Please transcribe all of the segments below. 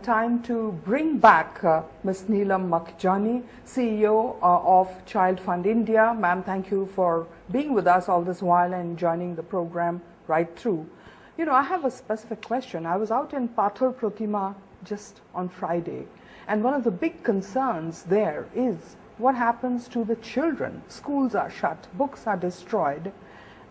time to bring back Ms. Neelam Makhijani, CEO of ChildFund India. Ma'am, thank you for being with us all this while and joining the program right through. You know, I have a specific question. I was out in Pathar Pratima just on Friday, and one of the big concerns there is what happens to the children. Schools are shut, books are destroyed,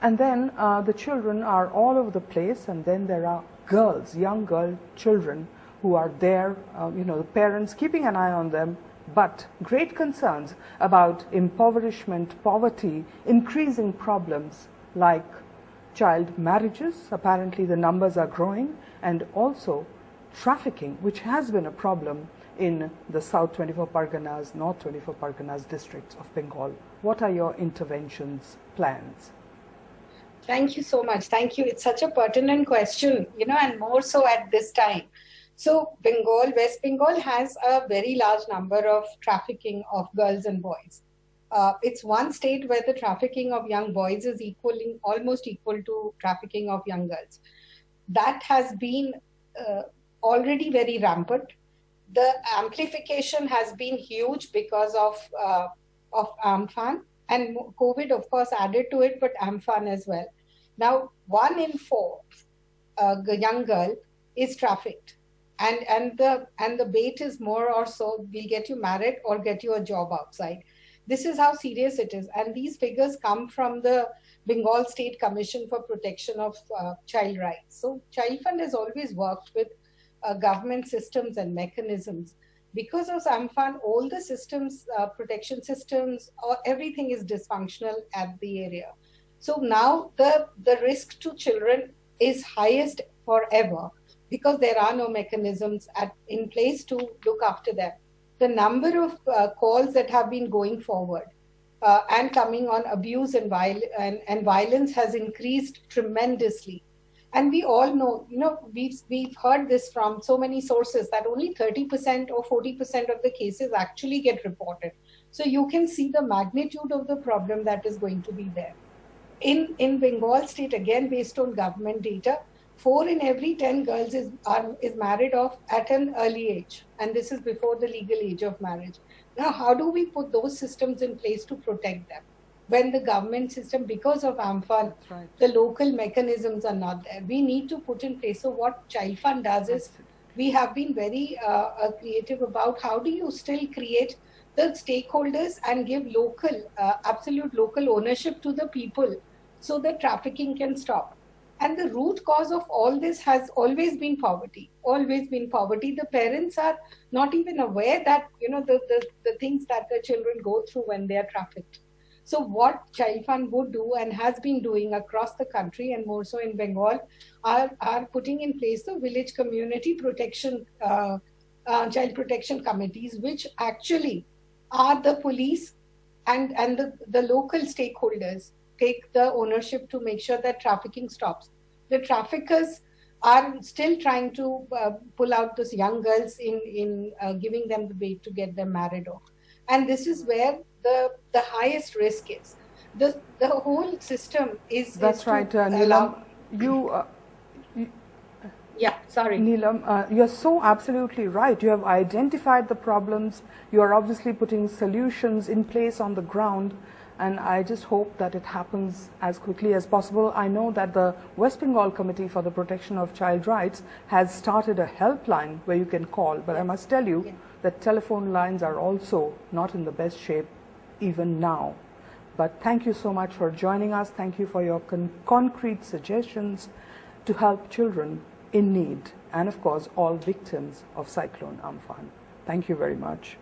and then the children are all over the place, and then there are girls, young girl children who are there, the parents keeping an eye on them, but great concerns about impoverishment, poverty, increasing problems like child marriages. Apparently the numbers are growing, and also trafficking, which has been a problem in the South 24 Parganas, North 24 Parganas districts of Bengal. What are your interventions plans? Thank you so much. Thank you. It's such a pertinent question, and more so at this time. So West Bengal has a very large number of trafficking of girls and boys. It's one state where the trafficking of young boys is almost equal to trafficking of young girls. That has been already very rampant. The amplification has been huge because of Amphan, and COVID, of course, added to it, but Amphan as well. Now, 1 in 4 young girl is trafficked, and the bait is more or so, we'll get you married or get you a job outside. This is how serious it is, and these figures come from the Bengal State Commission for Protection of Child Rights. So, ChildFund has always worked with government systems and mechanisms. Because of Amphan, all the systems, protection systems, everything is dysfunctional at the area. So now the risk to children is highest forever because there are no mechanisms in place to look after them. The number of calls that have been going forward and coming on abuse and violence has increased tremendously. And we all know, we've heard this from so many sources that only 30% or 40% of the cases actually get reported. So you can see the magnitude of the problem that is going to be there. In Bengal state, again, based on government data, 4 in every 10 girls is married off at an early age. And this is before the legal age of marriage. Now, how do we put those systems in place to protect them? When the government system, because of Amphan, right, the local mechanisms are not there. We need to put in place. So what ChildFund does is, we have been very creative about how do you still create the stakeholders and give absolute local ownership to the people so that trafficking can stop. And the root cause of all this has always been poverty, The parents are not even aware that, the things that the children go through when they are trafficked. So what ChildFund would do and has been doing across the country and more so in Bengal are putting in place the village community protection, child protection committees, which actually are the police and the local stakeholders take the ownership to make sure that trafficking stops. The traffickers are still trying to pull out those young girls in giving them the bait to get them married off. And this is where the highest risk is. The whole system is... That's right, Neelam. Neelam, you're so absolutely right. You have identified the problems. You are obviously putting solutions in place on the ground, and I just hope that it happens as quickly as possible. I know that the West Bengal Committee for the Protection of Child Rights has started a helpline where you can call, but I must tell you that telephone lines are also not in the best shape even now. But thank you so much for joining us. Thank you for your concrete suggestions to help children in need and, of course, all victims of Cyclone Amphan. Thank you very much.